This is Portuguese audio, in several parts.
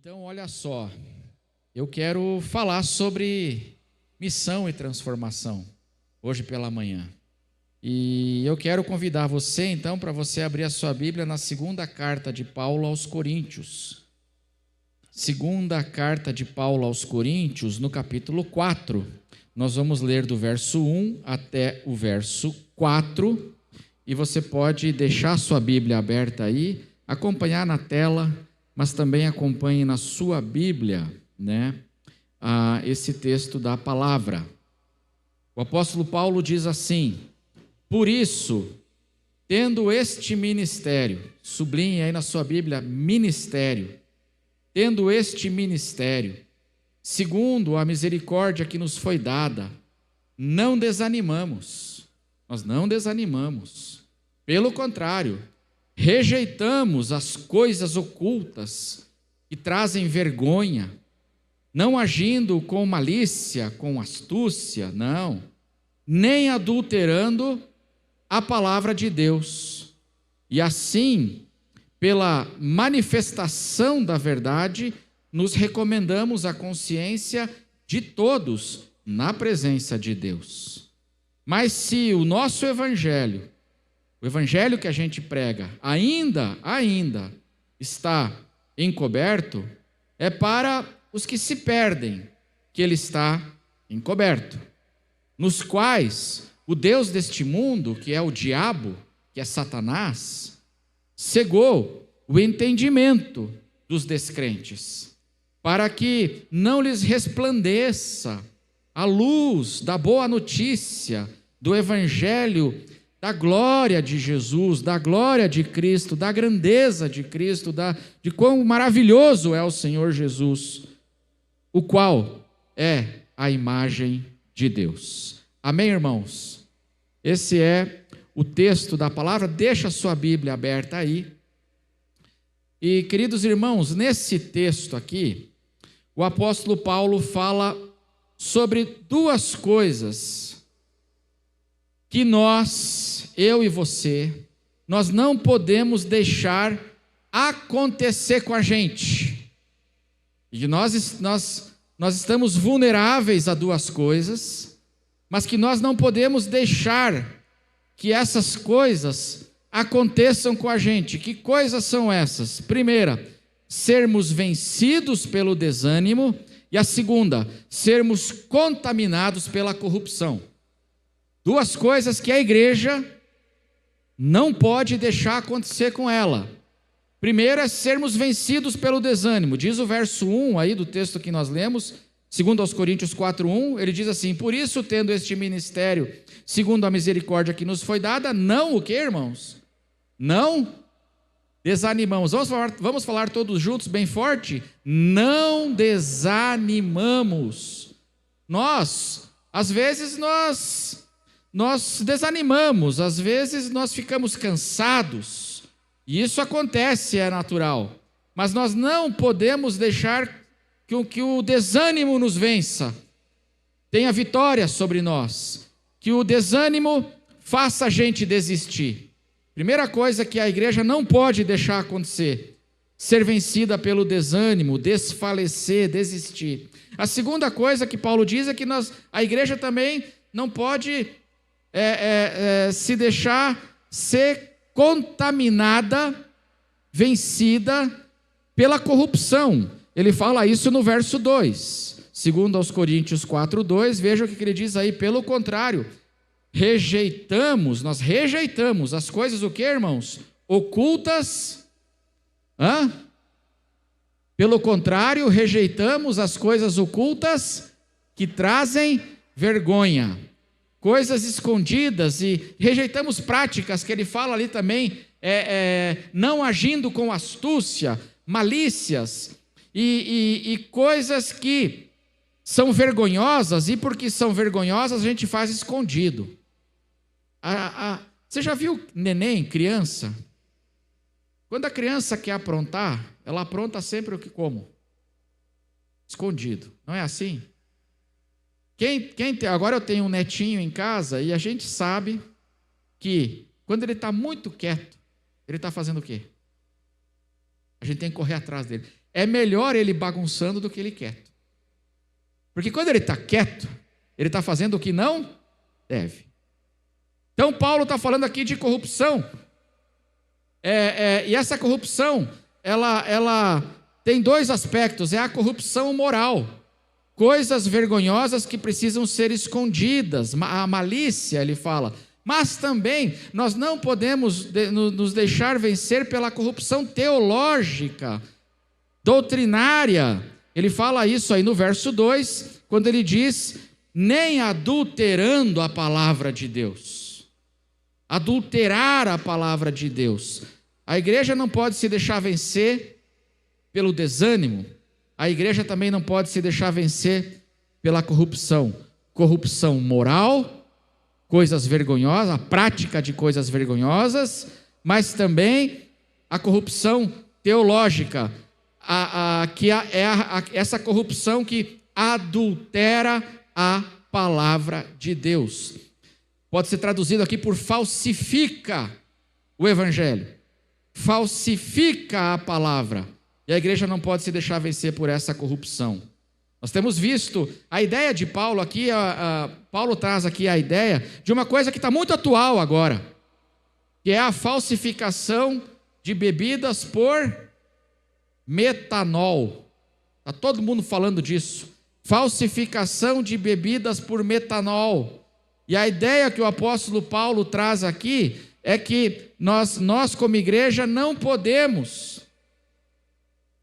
Então, olha só, eu quero falar sobre missão e transformação, hoje pela manhã. E eu quero convidar você, então, para você abrir a sua Bíblia na segunda carta de Paulo aos Coríntios. Segunda carta de Paulo aos Coríntios, no capítulo 4. Nós vamos ler do verso 1 até o verso 4. E você pode deixar a sua Bíblia aberta aí, acompanhar na tela, mas também acompanhe na sua Bíblia, esse texto da palavra. O apóstolo Paulo diz assim: por isso, tendo este ministério, sublinhe aí na sua Bíblia, ministério, tendo este ministério, segundo a misericórdia que nos foi dada, não desanimamos, nós não desanimamos, pelo contrário, rejeitamos as coisas ocultas que trazem vergonha, não agindo com malícia, com astúcia, não, nem adulterando a palavra de Deus. E assim, pela manifestação da verdade, nos recomendamos a consciência de todos na presença de Deus. Mas se o nosso evangelho, o evangelho que a gente prega, ainda está encoberto, é para os que se perdem que ele está encoberto, nos quais o Deus deste mundo, que é o diabo, que é Satanás, cegou o entendimento dos descrentes, para que não lhes resplandeça a luz da boa notícia, do evangelho, da glória de Jesus, da glória de Cristo, da grandeza de Cristo, de quão maravilhoso é o Senhor Jesus, o qual é a imagem de Deus. Amém, irmãos? Esse é o texto da palavra. Deixa a sua Bíblia aberta aí. E, queridos irmãos, nesse texto aqui, o apóstolo Paulo fala sobre duas coisas que nós, eu e você, nós não podemos deixar acontecer com a gente. E nós estamos vulneráveis a duas coisas, mas que nós não podemos deixar que essas coisas aconteçam com a gente. Que coisas são essas? Primeira, sermos vencidos pelo desânimo, e a segunda, sermos contaminados pela corrupção. Duas coisas que a igreja não pode deixar acontecer com ela. Primeiro é sermos vencidos pelo desânimo. Diz o verso 1 aí do texto que nós lemos, segundo aos Coríntios 4:1, ele diz assim: por isso, tendo este ministério, segundo a misericórdia que nos foi dada, não o quê, irmãos? Não desanimamos. Vamos falar todos juntos bem forte? Não desanimamos. Às vezes nós desanimamos, às vezes nós ficamos cansados, e isso acontece, é natural, mas nós não podemos deixar que o desânimo nos vença, tenha vitória sobre nós, que o desânimo faça a gente desistir. Primeira coisa que a igreja não pode deixar acontecer, ser vencida pelo desânimo, desfalecer, desistir. A segunda coisa que Paulo diz é que a igreja também não pode se deixar ser contaminada, vencida pela corrupção. Ele fala isso no verso 2, segundo aos Coríntios 4:2, veja o que ele diz aí: pelo contrário, nós rejeitamos as coisas, o que, irmãos? Ocultas. Pelo contrário, rejeitamos as coisas ocultas que trazem vergonha, coisas escondidas, e rejeitamos práticas que ele fala ali também, não agindo com astúcia, malícias, e coisas que são vergonhosas, e porque são vergonhosas a gente faz escondido. Você já viu neném, criança? Quando a criança quer aprontar, ela apronta sempre o que como? Escondido, não é assim? Agora eu tenho um netinho em casa e a gente sabe que quando ele está muito quieto, ele está fazendo o quê? A gente tem que correr atrás dele. é melhor ele bagunçando do que ele quieto. Porque quando ele está quieto, ele está fazendo o que não deve. Então Paulo está falando aqui de corrupção. E essa corrupção, ela tem dois aspectos. É a corrupção moral. Coisas vergonhosas que precisam ser escondidas. A malícia, ele fala. Mas também nós não podemos nos deixar vencer pela corrupção teológica, doutrinária. Ele fala isso aí no verso 2, quando ele diz, nem adulterando a palavra de Deus. Adulterar a palavra de Deus. A igreja não pode se deixar vencer pelo desânimo. A igreja também não pode se deixar vencer pela corrupção. Corrupção moral, coisas vergonhosas, a prática de coisas vergonhosas, mas também a corrupção teológica, essa corrupção que adultera a palavra de Deus. Pode ser traduzido aqui por falsifica o evangelho, falsifica a palavra, e a igreja não pode se deixar vencer por essa corrupção. Nós temos visto a ideia de Paulo aqui, Paulo traz aqui a ideia de uma coisa que está muito atual agora, que é a falsificação de bebidas por metanol. Está todo mundo falando disso. Falsificação de bebidas por metanol. E a ideia que o apóstolo Paulo traz aqui é que nós como igreja não podemos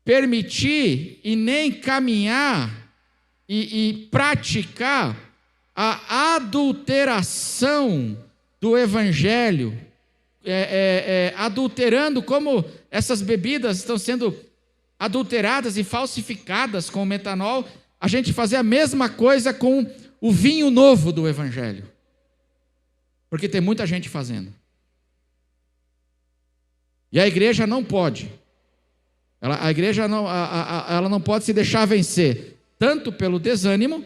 permitir e nem caminhar e praticar a adulteração do evangelho, adulterando, como essas bebidas estão sendo adulteradas e falsificadas com o metanol, a gente fazer a mesma coisa com o vinho novo do evangelho, porque tem muita gente fazendo, e a igreja não pode, a igreja ela não pode se deixar vencer, tanto pelo desânimo,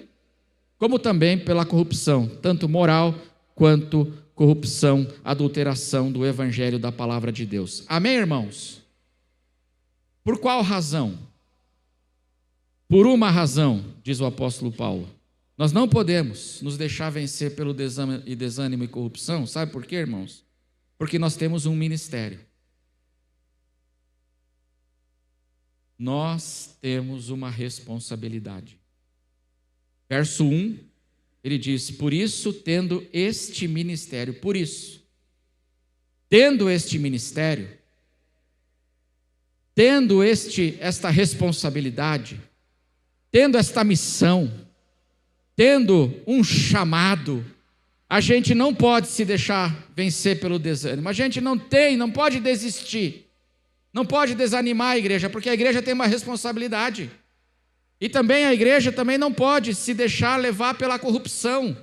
como também pela corrupção, tanto moral quanto corrupção, adulteração do evangelho da palavra de Deus. Amém, irmãos? Por qual razão? Por uma razão, diz o apóstolo Paulo. Nós não podemos nos deixar vencer pelo desânimo e corrupção. Sabe por quê, irmãos? Porque nós temos um ministério. Nós temos uma responsabilidade. Verso 1, ele diz, por isso, tendo este ministério, tendo este ministério, tendo esta responsabilidade, tendo esta missão, tendo um chamado, a gente não pode se deixar vencer pelo desânimo, a gente não pode desistir, não pode desanimar a igreja, porque a igreja tem uma responsabilidade. E também a igreja também não pode se deixar levar pela corrupção,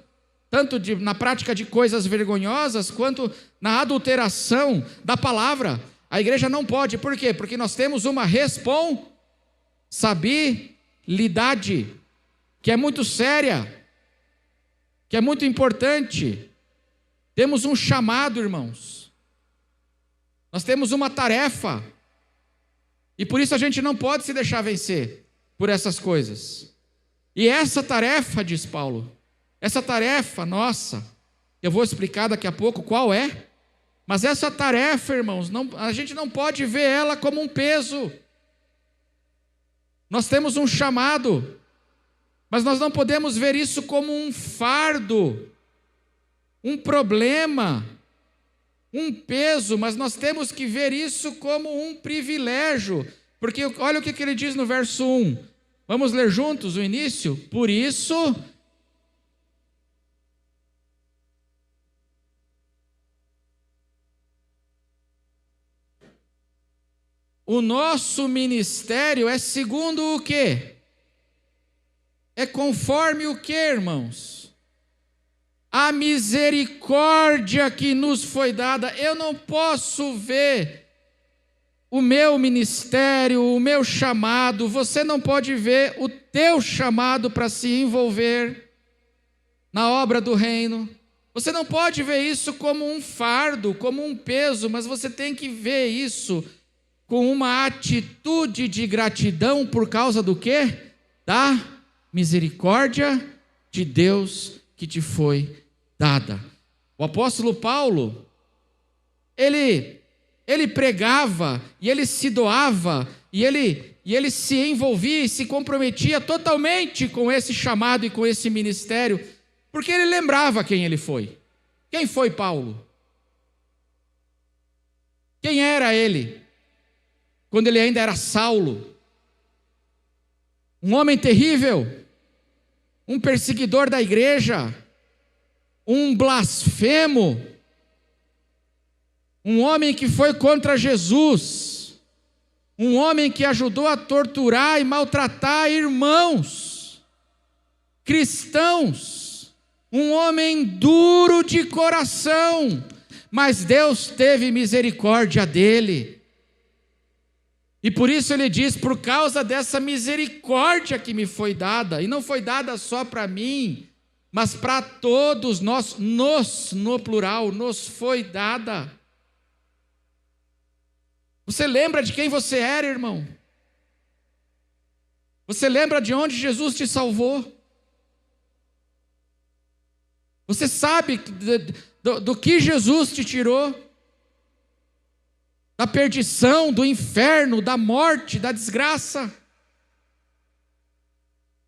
tanto na prática de coisas vergonhosas, quanto na adulteração da palavra. A igreja não pode, por quê? Porque nós temos uma responsabilidade, que é muito séria, que é muito importante. Temos um chamado, irmãos. Nós temos uma tarefa. E por isso a gente não pode se deixar vencer por essas coisas. E essa tarefa, diz Paulo, essa tarefa nossa, eu vou explicar daqui a pouco qual é, mas essa tarefa, irmãos, a gente não pode ver ela como um peso. Nós temos um chamado, mas nós não podemos ver isso como um fardo, um problema, um peso, mas nós temos que ver isso como um privilégio, porque olha o que ele diz no verso 1, vamos ler juntos o início? Por isso, o nosso ministério é segundo o quê? É conforme o quê, irmãos? A misericórdia que nos foi dada. Eu não posso ver o meu ministério, o meu chamado, você não pode ver o teu chamado para se envolver na obra do reino. Você não pode ver isso como um fardo, como um peso, mas você tem que ver isso com uma atitude de gratidão por causa do quê? Da misericórdia de Deus que te foi dada. O apóstolo Paulo, ele pregava, e ele se doava, e ele se envolvia e se comprometia totalmente com esse chamado e com esse ministério, porque ele lembrava quem ele foi. Quem foi Paulo? Quem era ele? Quando ele ainda era Saulo? Um homem terrível, um perseguidor da igreja, um blasfemo, um homem que foi contra Jesus, um homem que ajudou a torturar e maltratar irmãos, cristãos, um homem duro de coração, mas Deus teve misericórdia dele. E por isso ele diz, por causa dessa misericórdia que me foi dada, e não foi dada só para mim, mas para todos nós, no plural, nos foi dada. Você lembra de quem você era, irmão? Você lembra de onde Jesus te salvou? Você sabe do que Jesus te tirou? Da perdição, do inferno, da morte, da desgraça.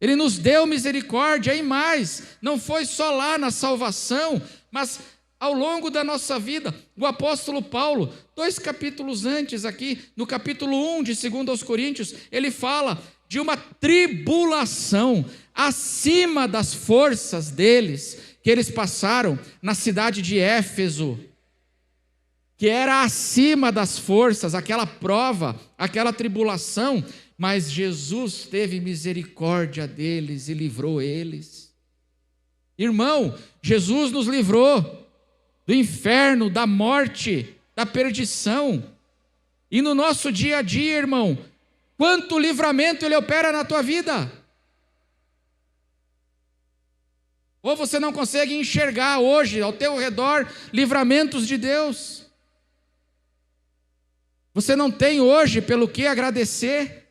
Ele nos deu misericórdia e mais, não foi só lá na salvação, mas ao longo da nossa vida. O apóstolo Paulo, 2 capítulos antes aqui, no capítulo 1 de 2 aos Coríntios, ele fala de uma tribulação acima das forças deles, que eles passaram na cidade de Éfeso, que era acima das forças, aquela prova, aquela tribulação, mas Jesus teve misericórdia deles e livrou eles. Irmão, Jesus nos livrou do inferno, da morte, da perdição. E no nosso dia a dia, irmão, quanto livramento Ele opera na tua vida? Ou você não consegue enxergar hoje, ao teu redor, livramentos de Deus? Você não tem hoje pelo que agradecer?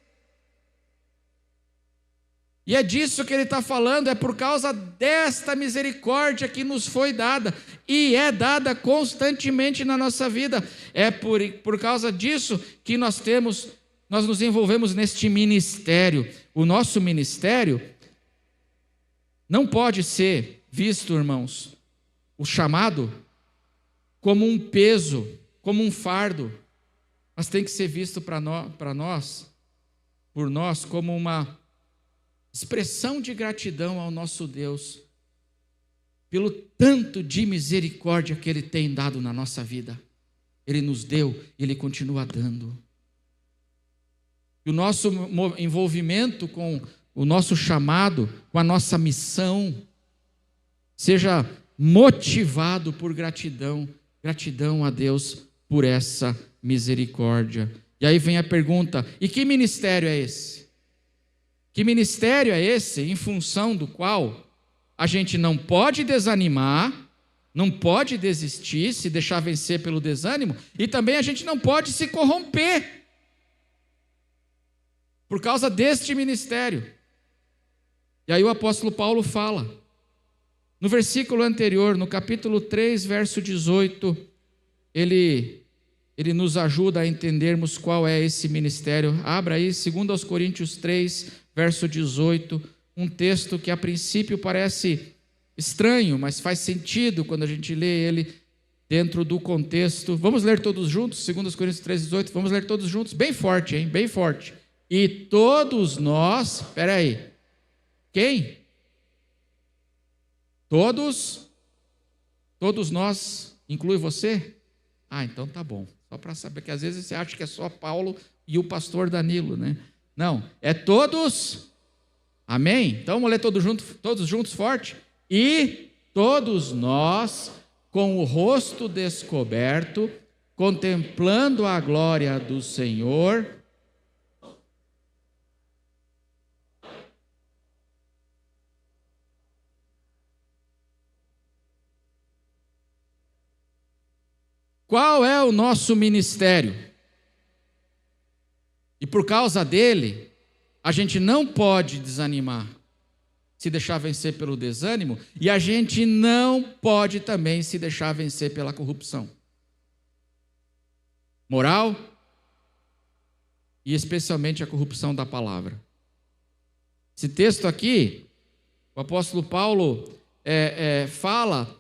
E é disso que ele está falando, é por causa desta misericórdia que nos foi dada, e é dada constantemente na nossa vida. É por causa disso que nós nos envolvemos neste ministério. O nosso ministério não pode ser visto, irmãos, o chamado, como um peso, como um fardo, mas tem que ser visto por nós, como uma expressão de gratidão ao nosso Deus, pelo tanto de misericórdia que Ele tem dado na nossa vida. Ele nos deu e Ele continua dando. E o nosso envolvimento com o nosso chamado, com a nossa missão, seja motivado por gratidão a Deus por essa misericórdia. E aí vem a pergunta: e que ministério é esse? Que ministério é esse em função do qual a gente não pode desanimar, não pode desistir, se deixar vencer pelo desânimo, e também a gente não pode se corromper por causa deste ministério. E aí o apóstolo Paulo fala, no versículo anterior, no capítulo 3, verso 18, ele nos ajuda a entendermos qual é esse ministério. Abra aí, 2 aos Coríntios 3, verso 18, um texto que a princípio parece estranho, mas faz sentido quando a gente lê ele dentro do contexto. Vamos ler todos juntos? 2 Coríntios 3, 18, vamos ler todos juntos? Bem forte, hein? Bem forte. E todos nós, espera aí, quem? Todos nós, inclui você? Ah, então tá bom. Só para saber, que às vezes você acha que é só Paulo e o pastor Danilo, né? Não, é todos. Amém? Então vamos ler todos juntos forte. E todos nós, com o rosto descoberto, contemplando a glória do Senhor, qual é o nosso ministério? E por causa dele, a gente não pode desanimar, se deixar vencer pelo desânimo, e a gente não pode também se deixar vencer pela corrupção moral e especialmente a corrupção da palavra. Esse texto aqui, o apóstolo Paulo fala,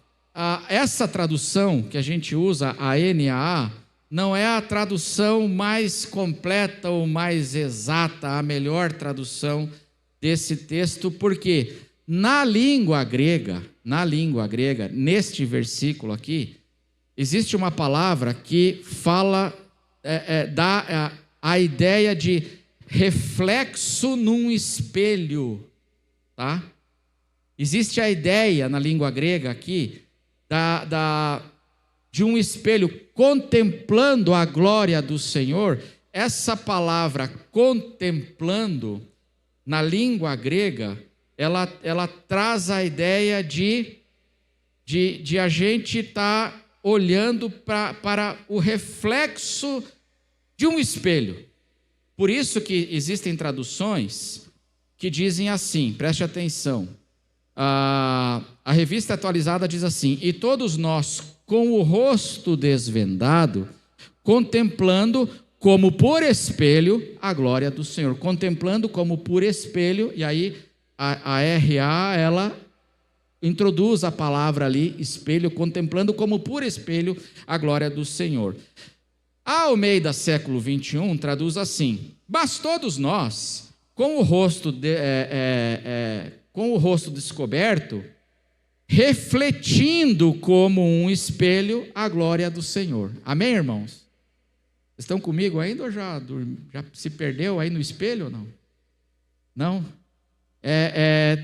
essa tradução que a gente usa, a NAA, não é a tradução mais completa ou mais exata, a melhor tradução desse texto, porque na língua grega, neste versículo aqui, existe uma palavra que fala, dá a ideia de reflexo num espelho, tá? Existe a ideia na língua grega aqui de um espelho contemplando a glória do Senhor. Essa palavra contemplando, na língua grega, ela traz a ideia de a gente estar olhando para o reflexo de um espelho. Por isso que existem traduções que dizem assim, preste atenção, a Revista Atualizada diz assim: e todos nós, com o rosto desvendado, contemplando como por espelho a glória do Senhor. Contemplando como por espelho, e aí a RA, ela introduz a palavra ali, espelho, contemplando como por espelho a glória do Senhor. A Almeida século 21 traduz assim: mas todos nós, com o rosto descoberto, refletindo como um espelho a glória do Senhor. Amém, irmãos? Estão comigo ainda ou já se perdeu aí no espelho ou não? Não?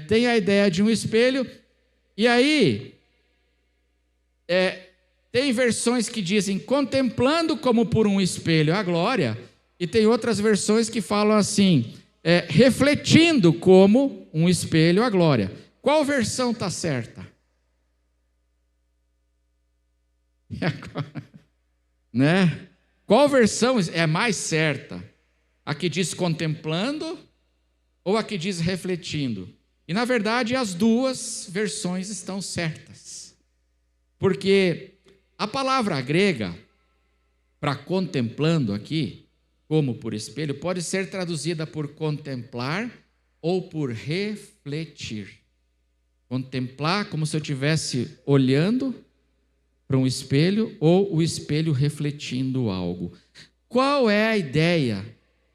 Tem a ideia de um espelho, e aí tem versões que dizem contemplando como por um espelho a glória, e tem outras versões que falam assim, refletindo como um espelho a glória. Qual versão está certa? Né? Qual versão é mais certa? A que diz contemplando ou a que diz refletindo? E na verdade as duas versões estão certas. Porque a palavra grega para contemplando aqui, como por espelho, pode ser traduzida por contemplar ou por refletir. Contemplar como se eu estivesse olhando para um espelho, ou o espelho refletindo algo. Qual é a ideia?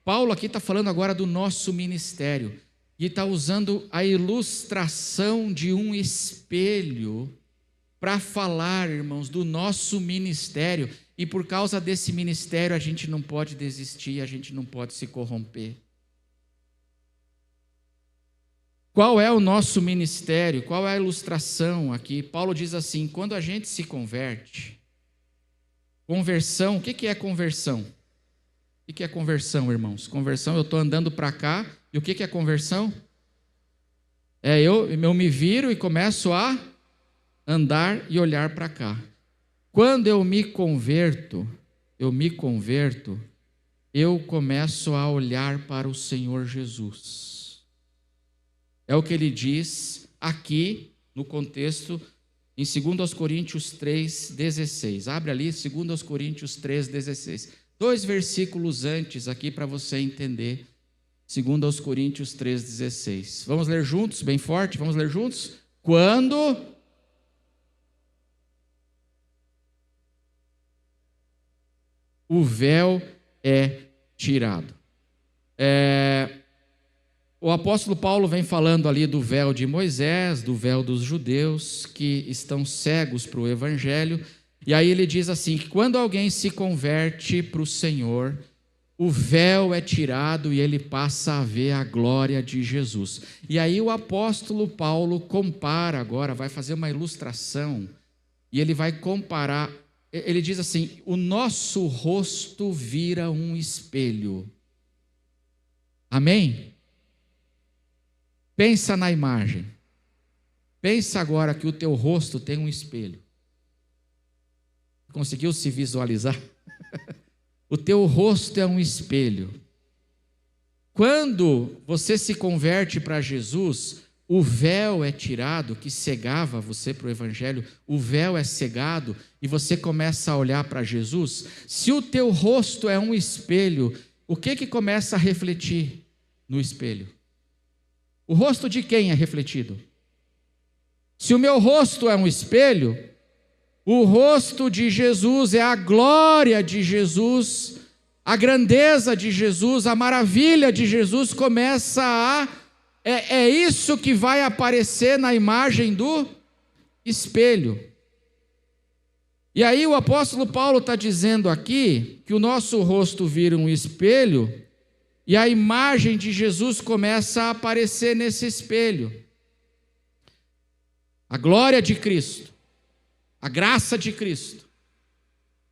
Paulo aqui está falando agora do nosso ministério, e está usando a ilustração de um espelho para falar, irmãos, do nosso ministério, e por causa desse ministério a gente não pode desistir, a gente não pode se corromper. Qual é o nosso ministério? Qual é a ilustração aqui? Paulo diz assim: quando a gente se converte, conversão, o que é conversão? O que é conversão, irmãos? Conversão, eu estou andando para cá, e o que é conversão? Eu me viro e começo a andar e olhar para cá. Quando eu me converto, eu começo a olhar para o Senhor Jesus. É o que ele diz aqui no contexto em 2 Coríntios 3,16. Abre ali 2 Coríntios 3,16. 2 versículos antes aqui para você entender. 2 Coríntios 3,16. Vamos ler juntos, bem forte? Vamos ler juntos? Quando o véu é tirado. O apóstolo Paulo vem falando ali do véu de Moisés, do véu dos judeus, que estão cegos para o evangelho, e aí ele diz assim, que quando alguém se converte para o Senhor, o véu é tirado e ele passa a ver a glória de Jesus. E aí o apóstolo Paulo compara agora, vai fazer uma ilustração, e ele vai comparar, ele diz assim, o nosso rosto vira um espelho. Amém? Pensa na imagem. Pensa agora que o teu rosto tem um espelho. Conseguiu se visualizar? O teu rosto é um espelho. Quando você se converte para Jesus, o véu é tirado, que cegava você para o Evangelho, o véu é cegado e você começa a olhar para Jesus. Se o teu rosto é um espelho, o que começa a refletir no espelho? O rosto de quem é refletido? Se o meu rosto é um espelho, o rosto de Jesus é a glória de Jesus, a grandeza de Jesus, a maravilha de Jesus começa a... É isso que vai aparecer na imagem do espelho. E aí o apóstolo Paulo está dizendo aqui que o nosso rosto vira um espelho e a imagem de Jesus começa a aparecer nesse espelho. A glória de Cristo, a graça de Cristo,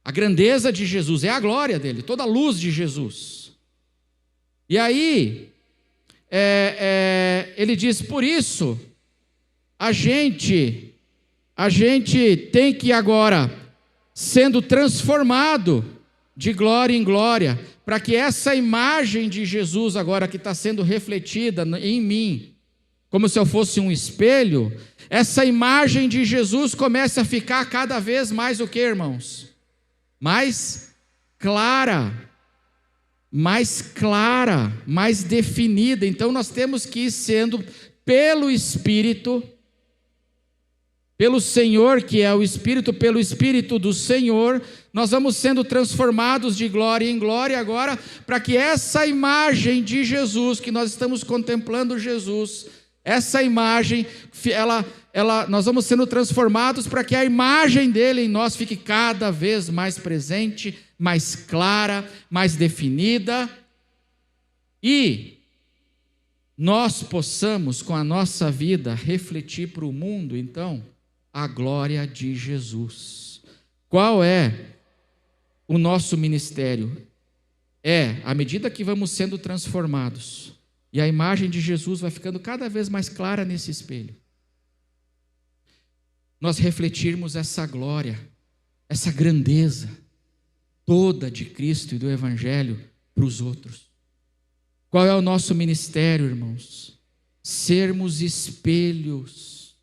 a grandeza de Jesus, é a glória dele, toda a luz de Jesus. E aí, ele diz, por isso, a gente tem que agora, sendo transformado de glória em glória, para que essa imagem de Jesus agora que está sendo refletida em mim, como se eu fosse um espelho, essa imagem de Jesus comece a ficar cada vez mais o que, irmãos? Mais clara, mais definida. Então nós temos que ir sendo, pelo Espírito, pelo Senhor, que é o Espírito, pelo Espírito do Senhor, nós vamos sendo transformados de glória em glória agora, para que essa imagem de Jesus, que nós estamos contemplando Jesus, essa imagem, nós vamos sendo transformados para que a imagem dele em nós fique cada vez mais presente, mais clara, mais definida, e nós possamos, com a nossa vida, refletir para o mundo, então, a glória de Jesus. Qual é o nosso ministério? À medida que vamos sendo transformados, e a imagem de Jesus vai ficando cada vez mais clara nesse espelho, nós refletirmos essa glória, essa grandeza toda de Cristo e do Evangelho para os outros. Qual é o nosso ministério, irmãos? Sermos espelhos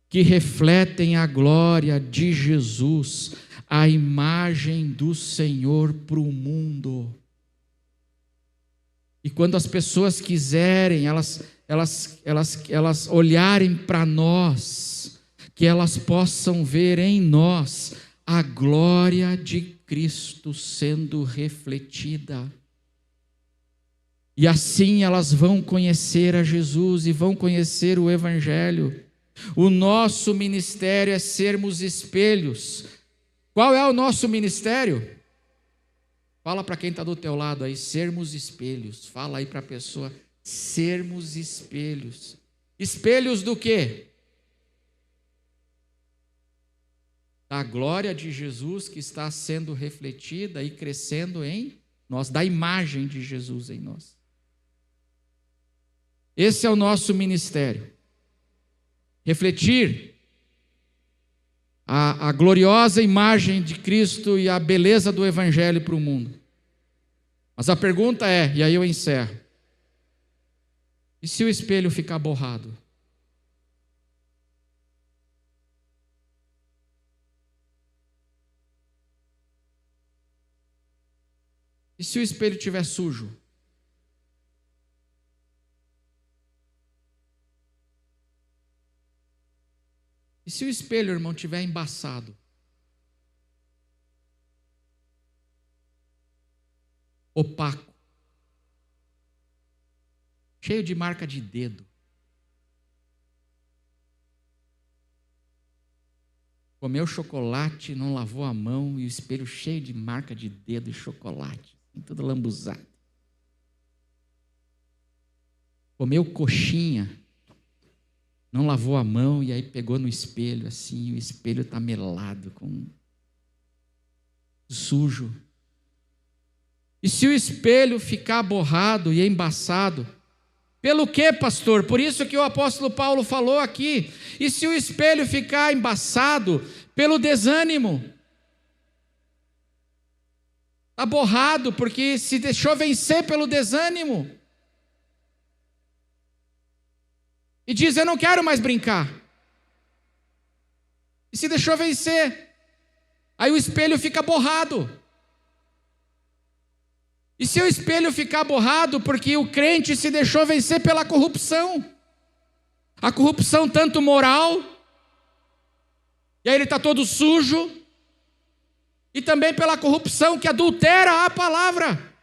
que refletem a glória de Jesus, a imagem do Senhor para o mundo. E quando as pessoas quiserem, elas olharem para nós, que elas possam ver em nós a glória de Cristo sendo refletida. E assim elas vão conhecer a Jesus e vão conhecer o Evangelho. O nosso ministério é sermos espelhos. Qual é o nosso ministério? Fala para quem está do teu lado aí, sermos espelhos. Fala aí para a pessoa, sermos espelhos. Espelhos do quê? Da glória de Jesus que está sendo refletida e crescendo em nós, da imagem de Jesus em nós. Esse é o nosso ministério. Refletir a gloriosa imagem de Cristo e a beleza do Evangelho para o mundo. Mas a pergunta é, e aí eu encerro, e se o espelho ficar borrado? E se o espelho estiver sujo? E se o espelho, irmão, estiver embaçado? Opaco? Cheio de marca de dedo? Comeu chocolate, não lavou a mão e o espelho cheio de marca de dedo e chocolate, tudo lambuzado. Comeu coxinha, não lavou a mão e aí pegou no espelho assim, o espelho está melado, sujo. E se o espelho ficar borrado e embaçado, pelo quê, pastor? Por isso que o apóstolo Paulo falou aqui. E se o espelho ficar embaçado? Pelo desânimo. está borrado porque se deixou vencer pelo desânimo. E diz: eu não quero mais brincar. E se deixou vencer. Aí o espelho fica borrado. E se o espelho ficar borrado porque o crente se deixou vencer pela corrupção, a corrupção tanto moral, e aí ele está todo sujo, e também pela corrupção que adultera a palavra,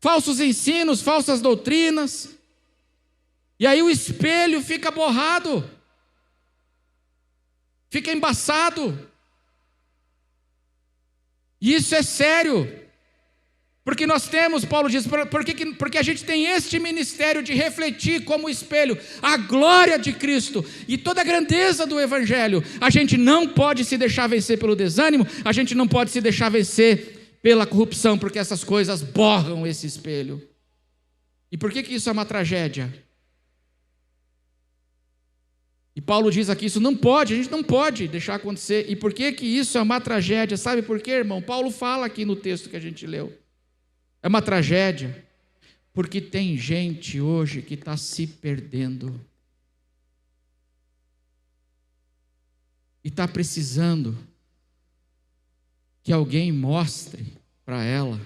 falsos ensinos, falsas doutrinas, e aí o espelho fica borrado, fica embaçado. E isso é sério. Porque nós temos, Paulo diz, porque a gente tem este ministério de refletir como espelho a glória de Cristo e toda a grandeza do Evangelho. A gente não pode se deixar vencer pelo desânimo, a gente não pode se deixar vencer pela corrupção, porque essas coisas borram esse espelho. E por que isso é uma tragédia? E Paulo diz aqui, isso não pode, a gente não pode deixar acontecer. E por que isso é uma tragédia? Sabe por quê, irmão? Paulo fala aqui no texto que a gente leu. É uma tragédia, porque tem gente hoje que está se perdendo. E está precisando que alguém mostre para ela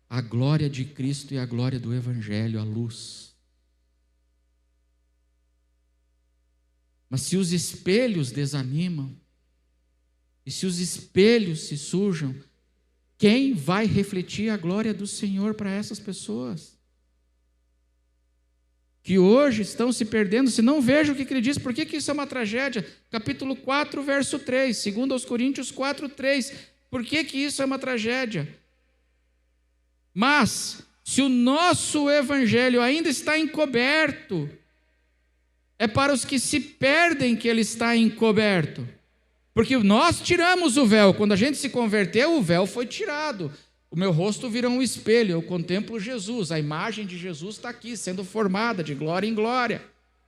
a glória de Cristo e a glória do Evangelho, a luz. Mas se os espelhos desanimam, e se os espelhos se sujam, quem vai refletir a glória do Senhor para essas pessoas? Que hoje estão se perdendo, se não vejam o que ele diz. Por que isso é uma tragédia? Capítulo 4, verso 3, 2 Coríntios 4, 3. Por que isso é uma tragédia? Mas, se o nosso evangelho ainda está encoberto, é para os que se perdem que ele está encoberto. Porque nós tiramos o véu, quando a gente se converteu, o véu foi tirado. O meu rosto virou um espelho, eu contemplo Jesus, a imagem de Jesus está aqui, sendo formada de glória em glória,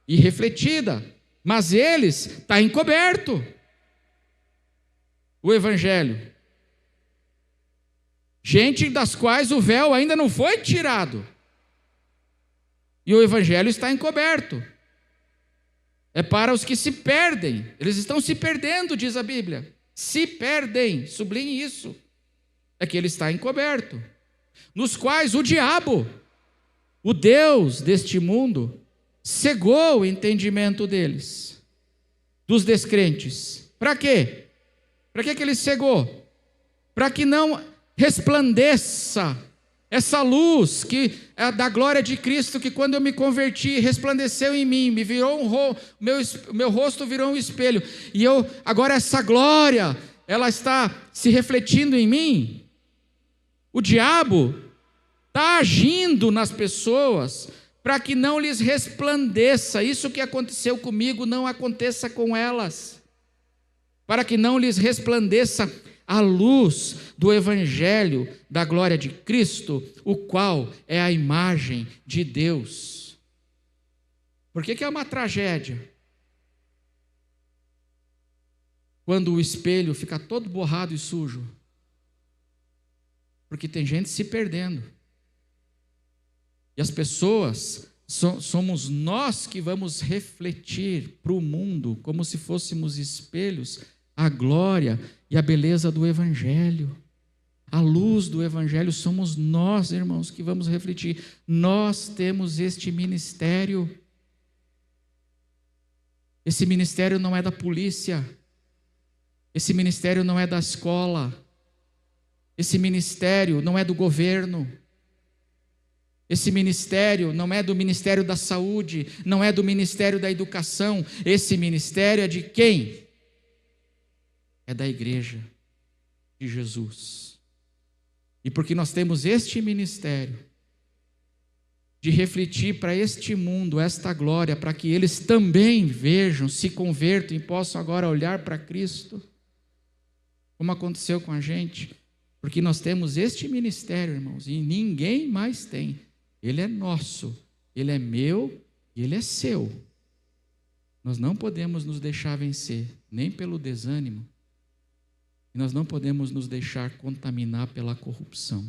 e refletida. Mas eles, está encoberto. O Evangelho. Gente das quais o véu ainda não foi tirado. E o Evangelho está encoberto. É para os que se perdem. Eles estão se perdendo, diz a Bíblia. Se perdem, sublinhe isso. É que ele está encoberto. Nos quais o diabo, o Deus deste mundo, cegou o entendimento deles, dos descrentes. Para quê? Para que ele cegou? Para que não resplandeça essa luz que é da glória de Cristo, que quando eu me converti, resplandeceu em mim, me virou meu rosto virou um espelho, e agora essa glória, ela está se refletindo em mim. O diabo está agindo nas pessoas para que não lhes resplandeça, isso que aconteceu comigo não aconteça com elas, para que não lhes resplandeça a luz do Evangelho da glória de Cristo, o qual é a imagem de Deus. Por que é uma tragédia? Quando o espelho fica todo borrado e sujo. Porque tem gente se perdendo. E as pessoas, somos nós que vamos refletir para o mundo, como se fôssemos espelhos, a glória e a beleza do Evangelho. A luz do Evangelho somos nós, irmãos, que vamos refletir. Nós temos este ministério. Esse ministério não é da polícia. Esse ministério não é da escola. Esse ministério não é do governo. Esse ministério não é do Ministério da Saúde, não é do Ministério da Educação. Esse ministério é de quem? É da igreja de Jesus. E porque nós temos este ministério de refletir para este mundo esta glória, para que eles também vejam, se convertam e possam agora olhar para Cristo, como aconteceu com a gente, porque nós temos este ministério, irmãos, e ninguém mais tem. Ele é nosso, ele é meu e ele é seu. Nós não podemos nos deixar vencer, nem pelo desânimo, E nós não podemos nos deixar contaminar pela corrupção.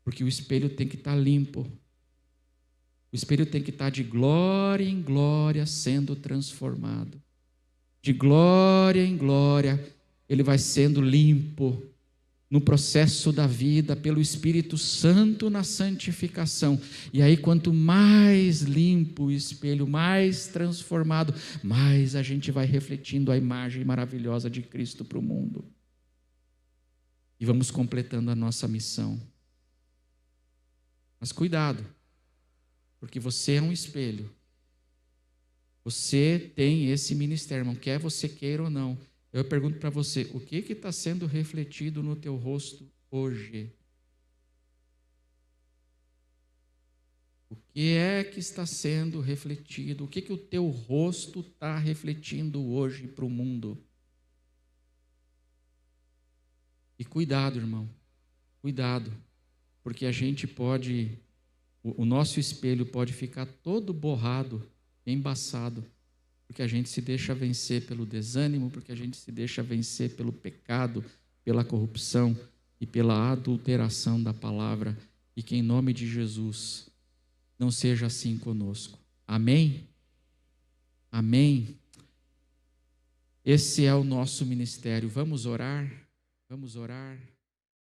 Porque o espelho tem que estar limpo. O espelho tem que estar de glória em glória sendo transformado. De glória em glória, ele vai sendo limpo no processo da vida, pelo Espírito Santo na santificação. E aí, quanto mais limpo o espelho, mais transformado, mais a gente vai refletindo a imagem maravilhosa de Cristo para o mundo. E vamos completando a nossa missão. Mas cuidado, porque você é um espelho. Você tem esse ministério, irmão, quer você queira ou não. Eu pergunto para você, o que está sendo refletido no teu rosto hoje? O que é que está sendo refletido? O que o teu rosto está refletindo hoje para o mundo? E cuidado, irmão, cuidado, porque a gente pode, o nosso espelho pode ficar todo borrado, embaçado, porque a gente se deixa vencer pelo desânimo, porque a gente se deixa vencer pelo pecado, pela corrupção e pela adulteração da palavra, e que em nome de Jesus não seja assim conosco. Amém? Amém? Esse é o nosso ministério. Vamos orar? Vamos orar?